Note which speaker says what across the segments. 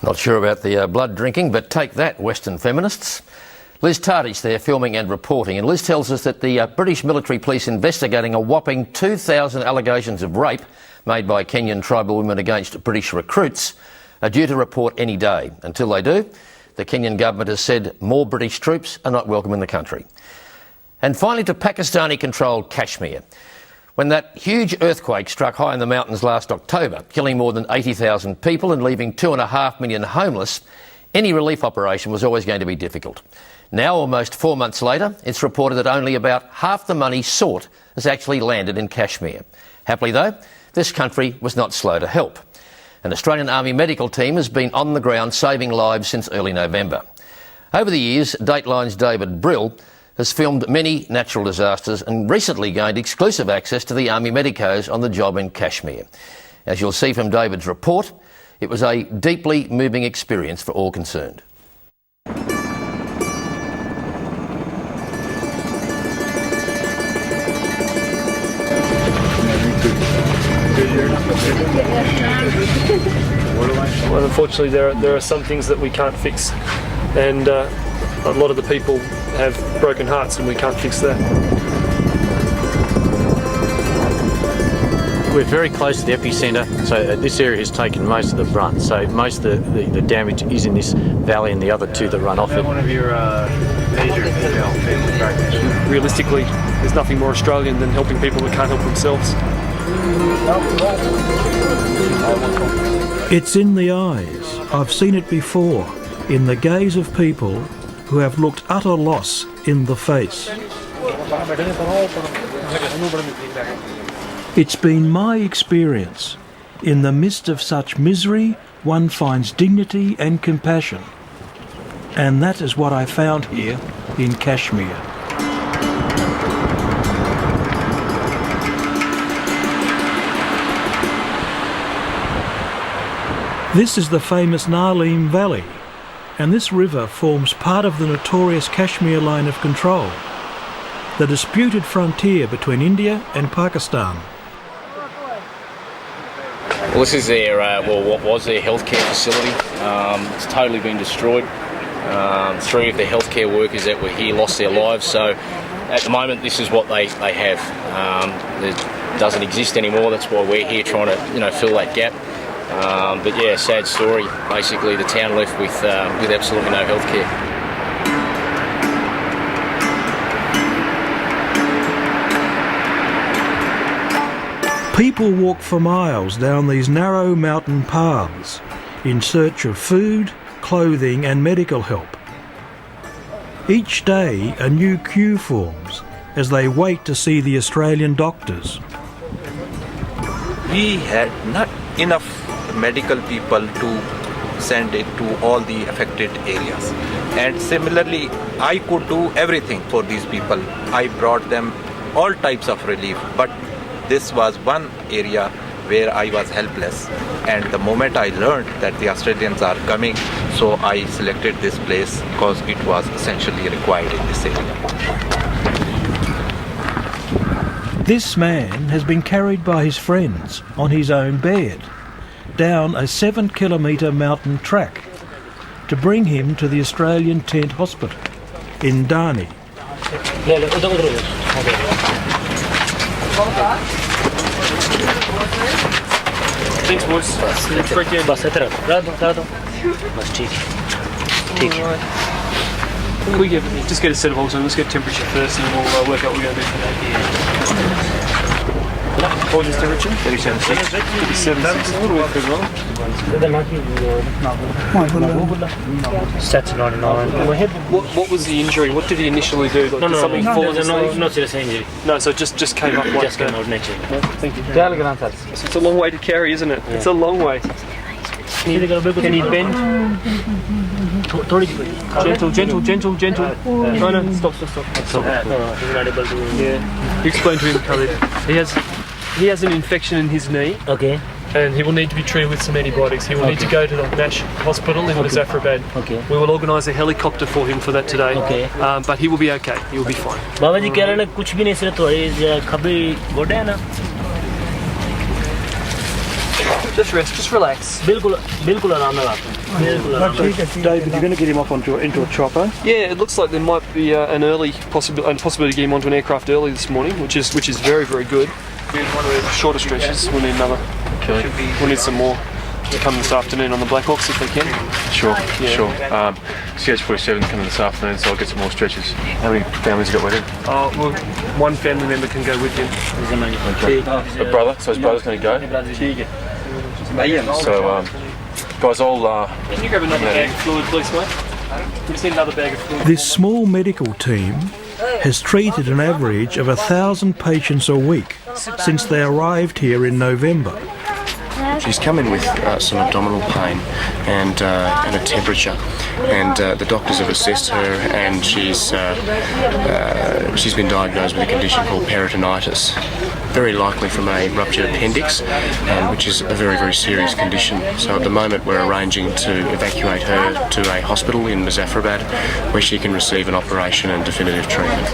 Speaker 1: Not sure about the blood drinking, but take that, Western feminists. Liz Tardish there filming and reporting, and Liz tells us that the British military police investigating a whopping 2,000 allegations of rape made by Kenyan tribal women against British recruits are due to report any day. Until they do, the Kenyan government has said more British troops are not welcome in the country. And finally to Pakistani-controlled Kashmir. When that huge earthquake struck high in the mountains last October, killing more than 80,000 people and leaving 2.5 million homeless, any relief operation was always going to be difficult. Now, almost 4 months later, it's reported that only about half the money sought has actually landed in Kashmir. Happily though, this country was not slow to help. An Australian Army medical team has been on the ground saving lives since early November. Over the years, Dateline's David Brill has filmed many natural disasters and recently gained exclusive access to the Army medicos on the job in Kashmir. As you'll see from David's report, it was a deeply moving experience for all concerned.
Speaker 2: Well, unfortunately, there are some things that we can't fix, and a lot of the people have broken hearts, and we can't fix that.
Speaker 3: We're very close to the epicentre, so this area has taken most of the brunt. So most of the damage is in this valley and the other two that run off it.
Speaker 4: One of your major female family practitioners.
Speaker 2: Realistically, there's nothing more Australian than helping people that can't help themselves.
Speaker 5: It's in the eyes. I've seen it before, in the gaze of people who have looked utter loss in the face. It's been my experience. In the midst of such misery, one finds dignity and compassion. And that is what I found here in Kashmir. This is the famous Narleem Valley, and this river forms part of the notorious Kashmir Line of Control, the disputed frontier between India and Pakistan.
Speaker 6: Well, this is their, what was their healthcare facility. It's totally been destroyed. 3 of the healthcare workers that were here lost their lives, so at the moment this is what they have. It doesn't exist anymore, that's why we're here trying to fill that gap. But yeah, sad story. Basically, the town left with absolutely no healthcare.
Speaker 5: People walk for miles down these narrow mountain paths in search of food, clothing and medical help. Each day a new queue forms as they wait to see the Australian doctors.
Speaker 7: We had not enough medical people to send it to all the affected areas, and similarly I could do everything for these people. I brought them all types of relief, but this was one area where I was helpless, and the moment I learned that the Australians are coming, so I selected this place because it was essentially required in this area.
Speaker 5: This man has been carried by his friends on his own bed down a 7-kilometre mountain track to bring him to the Australian Tent Hospital in Dani.
Speaker 2: Thanks, boys. Let's break in. We just get a set of oxygen. Let's get temperature first, and then we'll work out what we're going to do for that. What is temperature? 37.6. 37.6. A little bit as well.
Speaker 8: Stats 99.
Speaker 2: What was the injury? What did he initially do? Like, something fall in his sleeve?
Speaker 8: No serious injury.
Speaker 2: No, so it just came up once.
Speaker 8: Just came out nature.
Speaker 2: Thank you. So it's a long way to carry, isn't it? Yeah. It's a long way. Can he bend? Gentle. No, stop.
Speaker 8: He's not able to.
Speaker 2: Yeah. Explain to him, Khalid. He has an infection in his knee.
Speaker 8: Okay.
Speaker 2: And he will need to be treated with some antibiotics. He will need to go to the Nash Hospital in Muzaffarabad.
Speaker 8: Okay.
Speaker 2: We will organise a helicopter for him for that today.
Speaker 8: Okay.
Speaker 2: But he will be okay. He will be fine.
Speaker 8: बाबा जी कह रहे हैं कुछ भी नहीं सिर्फ थोड़ी खबी गोडे है ना
Speaker 2: Just rest, just relax.
Speaker 8: बिल्कुल बिल्कुल आराम लगा
Speaker 5: David, you're going to get him up into a chopper.
Speaker 2: Yeah, it looks like there might be an early possibility to get him onto an aircraft early this morning, which is very, very good. One of the shorter stretches. We'll need another. We'll need some more to come this afternoon on the Black Hawks if they can.
Speaker 4: Sure,
Speaker 2: Yeah.
Speaker 4: sure. CH-47 coming this afternoon, so I'll get some more stretches. How many families you got with him?
Speaker 2: Well, one family member can go with him.
Speaker 4: A brother, so his brother's going to go. So, guys, I'll...
Speaker 2: Can you grab another bag of fluid, please, mate? We just need another bag of fluid.
Speaker 5: This small medical team has treated an average of 1,000 patients a week since they arrived here in November.
Speaker 9: She's come in with some abdominal pain and a temperature, and the doctors have assessed her, and she's been diagnosed with a condition called peritonitis, very likely from a ruptured appendix, which is a very, very serious condition. So at the moment we're arranging to evacuate her to a hospital in Muzaffarabad where she can receive an operation and definitive treatment.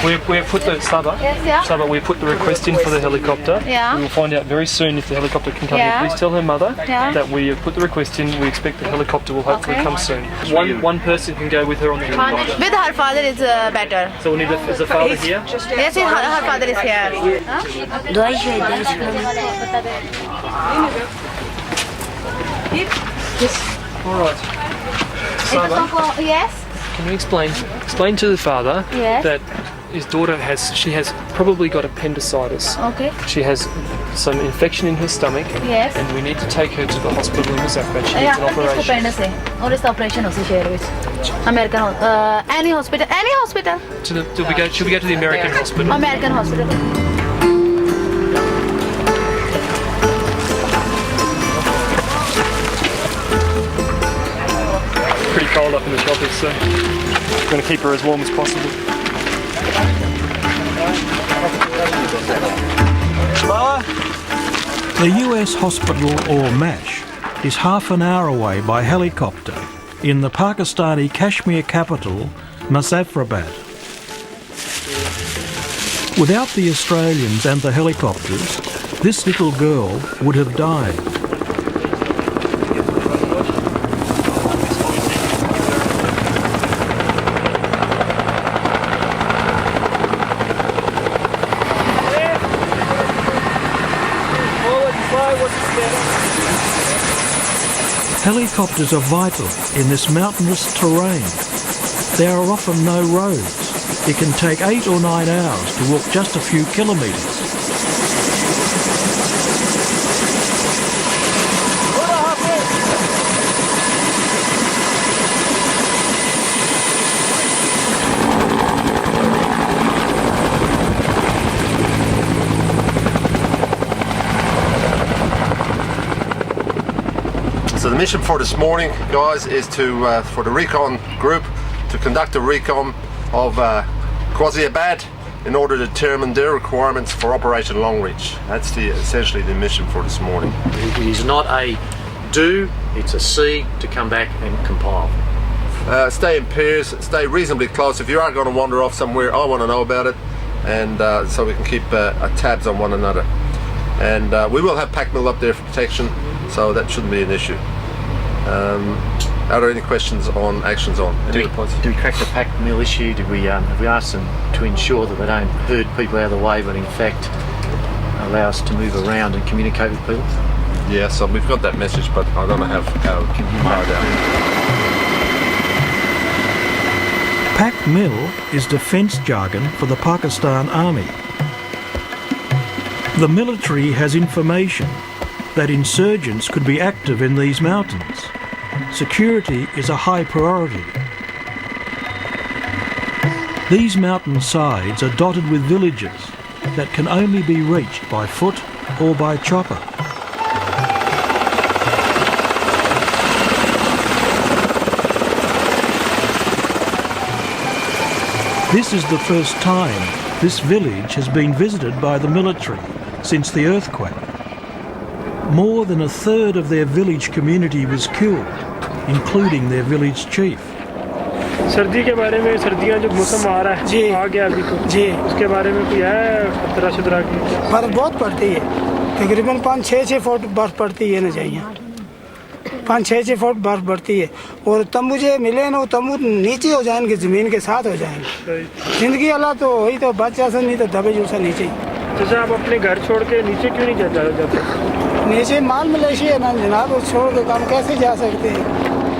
Speaker 2: We have put the Saba, we put the request in for the helicopter.
Speaker 10: Yeah.
Speaker 2: We will find out very soon if the helicopter can come
Speaker 10: Yeah.
Speaker 2: here. Please tell her mother
Speaker 10: Yeah.
Speaker 2: that we have put the request in. We expect the helicopter will hopefully come soon. One person can go with her on the helicopter.
Speaker 10: With her father is better.
Speaker 2: So we need is the father here?
Speaker 10: Yes, her father is here.
Speaker 2: All right. Saba,
Speaker 10: Yes.
Speaker 2: can you explain to the father
Speaker 10: Yes.
Speaker 2: that his daughter has probably got appendicitis.
Speaker 10: Okay.
Speaker 2: She has some infection in her stomach.
Speaker 10: Yes.
Speaker 2: And we need to take her to the hospital in Muzaffarabad. She needs an operation.
Speaker 10: और इस operation उसी शहर में American any hospital
Speaker 2: Should we go to the American hospital?
Speaker 10: American hospital.
Speaker 2: Pretty cold up in the tropics, so we're going to keep her as warm as possible.
Speaker 5: The US hospital, or MASH, is half an hour away by helicopter in the Pakistani Kashmir capital, Muzaffarabad. Without the Australians and the helicopters, this little girl would have died. Helicopters are vital in this mountainous terrain. There are often no roads. It can take 8 or 9 hours to walk just a few kilometres.
Speaker 11: So the mission for this morning, guys, is to for the recon group to conduct a recon of Ghaziabad in order to determine their requirements for Operation Longreach. That's essentially the mission for this morning.
Speaker 3: It is not a do, it's a see to come back and compile.
Speaker 11: Stay in pairs, stay reasonably close. If you are going to wander off somewhere, I want to know about it, and so we can keep tabs on one another. And we will have pack mill up there for protection, so that shouldn't be an issue. Are there any questions on actions on?
Speaker 3: Do we crack the pack mill issue? Have we asked them to ensure that they don't herd people out of the way, but in fact allow us to move around and communicate with people?
Speaker 11: Yeah, so we've got that message, but I don't know how far down.
Speaker 5: Pack mill is defence jargon for the Pakistan Army. The military has information that insurgents could be active in these mountains. Security is a high priority. These mountain sides are dotted with villages that can only be reached by foot or by chopper. This is the first time this village has been visited by the military since the earthquake. More than a third of their village community was killed, including their village chief.
Speaker 2: सर्दी के बारे में सर्दियाँ जो मौसम आ रहा है
Speaker 12: जी
Speaker 2: आ गया अभी तो
Speaker 12: जी
Speaker 2: उसके बारे में कोई है खतरा शतरा की
Speaker 12: बर्फ़ बहुत पड़ती है तकरीबन 5-6 फुट बर्फ़ पड़ती है ना चाहिए 5-6 फुट बर्फ़ पड़ती है और तंबू जो मिले ना वो तंबू नीचे हो जाएंगे ज़मीन के साथ हो जाएंगे ज़िंदगी अल्लाह तो वही तो बच जा नहीं तो दबे जूसा नीचे
Speaker 2: जैसे आप अपने घर छोड़ के नीचे क्यों नहीं जाते
Speaker 12: नीचे माल मलेशिया है ना जनाब वो छोड़ के काम कैसे जा सकते हैं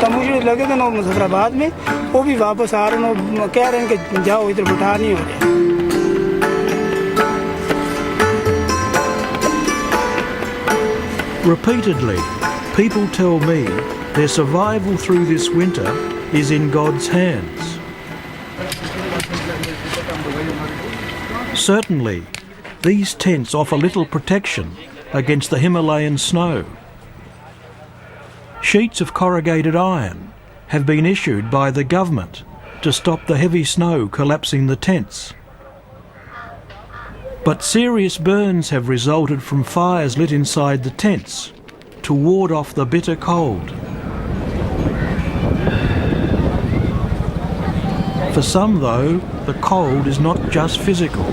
Speaker 12: तंबू जो लगे थे ना मुजफ्फराबाद में वो भी वापस आ रहे हैं कह रहे हैं कि जाओ इधर बुठा नहीं हो रहे
Speaker 5: Repeatedly, people tell me their survival through this winter is in God's hands. Certainly, these tents offer little protection against the Himalayan snow. Sheets of corrugated iron have been issued by the government to stop the heavy snow collapsing the tents. But serious burns have resulted from fires lit inside the tents to ward off the bitter cold. For some, though, the cold is not just physical.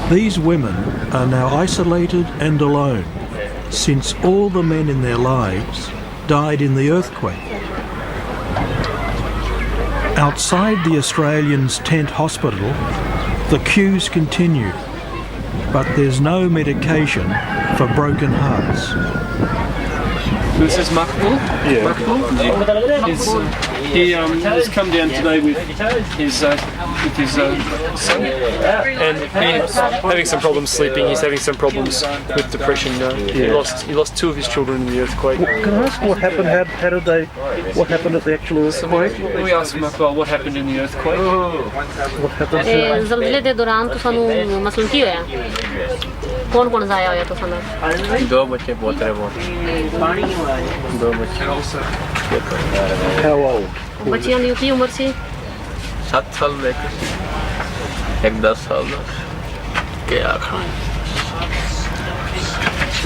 Speaker 5: These women are now isolated and alone, since all the men in their lives died in the earthquake. Outside the Australians' tent hospital, the queues continue, but there's no medication for broken hearts.
Speaker 2: This is Makbul.
Speaker 4: Yeah.
Speaker 2: Makbul. He's come down today with his son, and he's having some problems sleeping. He's having some problems with depression. He lost 2 of his children in the earthquake.
Speaker 5: Can I ask what happened? What happened at the actual earthquake?
Speaker 2: We asked Makbul what happened in the earthquake.
Speaker 5: What happened?
Speaker 10: ਜ਼ਲਜ਼ਲੇ ਦੇ ਦੌਰਾਨ ਤੁਹਾਨੂੰ ਮਸਲਨ ਕੀ ਹੋਇਆ ਕੌਣ ਕੌਣ ਜ਼ਾਇਆ ਹੋਇਆ ਤੁਸਾਂ ਦਾ
Speaker 3: 2 बच्चे पोतरे बहुत 2 बच्चे
Speaker 5: How old?
Speaker 10: ਬੱਚਿਆਂ ਦੀ ਕੀ ਉਮਰ ਸੀ
Speaker 3: 7 साल में एक 10 साल का क्या खाएं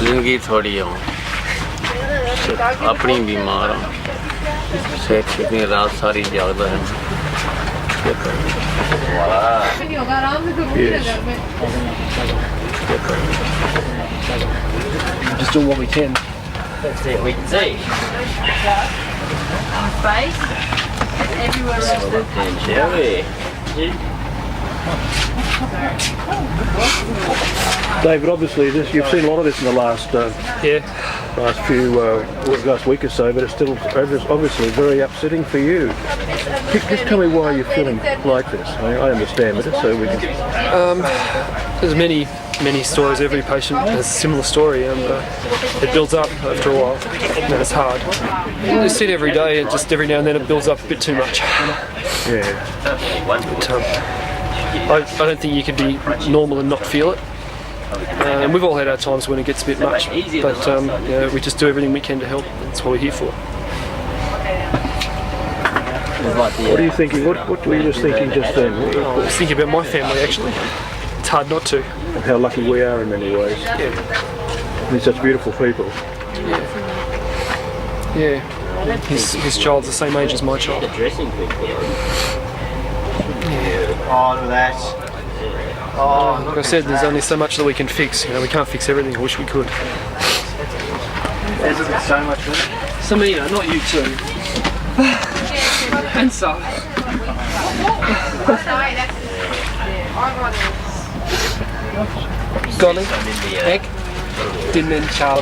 Speaker 3: जिंदगी थोड़ी हो अपनी बीमार हूँ सेहत कितनी रात सारी जागता है क्या करें
Speaker 5: Just doing what we can.
Speaker 10: That's it, we can see. Face everywhere.
Speaker 5: David, obviously you've seen a lot of this in the last week or so, but it's still obviously very upsetting for you. Just tell me why you're feeling like this. I understand, but just so we can...
Speaker 2: There's many stories. Every patient has a similar story, and it builds up after a while, and it's hard. You sit every day, and just every now and then it builds up a bit too much.
Speaker 5: Yeah.
Speaker 2: But, I don't think you could be normal and not feel it. And we've all had our times when it gets a bit much, but we just do everything we can to help. That's what we're here for.
Speaker 5: What are you thinking? What were you just thinking just then?
Speaker 2: I was thinking about my family, actually. It's hard not to.
Speaker 5: And how lucky we are in many ways.
Speaker 2: Yeah.
Speaker 5: They're such beautiful people.
Speaker 2: Yeah. His child's the same age as my child. Like I said, there's only so much that we can fix. We can't fix everything. I wish we could.
Speaker 3: so much
Speaker 2: Samina, not you too. And so. Golly, egg, dinner, char.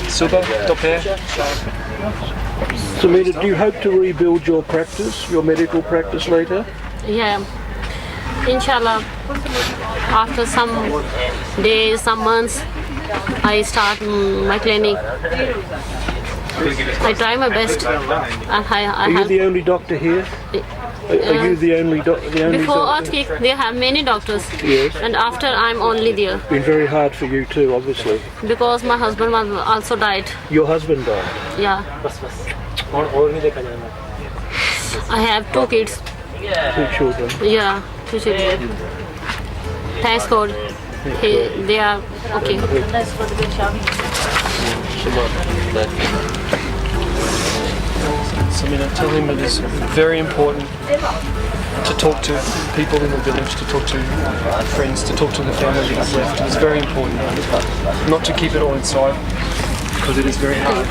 Speaker 2: Suba, doper.
Speaker 5: Samina, do you hope to rebuild your practice, your medical practice later?
Speaker 10: Yeah, inshallah, after some days, some months, I start my clinic. I try my best.
Speaker 5: Are you the only doctor here? Are you the only doctor?
Speaker 10: Before earthquake, they have many doctors.
Speaker 5: Yes.
Speaker 10: And after, I'm only there.
Speaker 5: It's been very hard for you too, obviously.
Speaker 10: Because my husband also died.
Speaker 5: Your husband died?
Speaker 10: Yeah. I have 2 kids.
Speaker 5: 2 children?
Speaker 10: Yeah, 2 children. Thanks God. They are okay.
Speaker 2: So, tell him it is very important to talk to people in the village, to talk to friends, to talk to the family that he's left. It's very important not to keep it all inside, because it is very hard.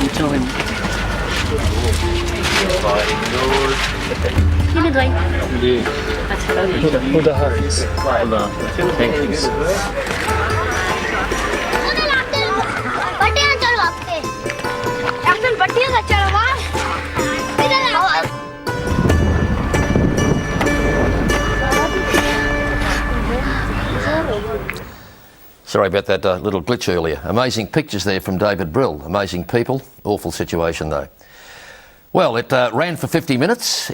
Speaker 2: You tell him. Huda Hafiz.
Speaker 3: Thank you.
Speaker 1: Sorry about that little glitch earlier. Amazing pictures there from David Brill. Amazing people. Awful situation though. Well, it ran for 50 minutes.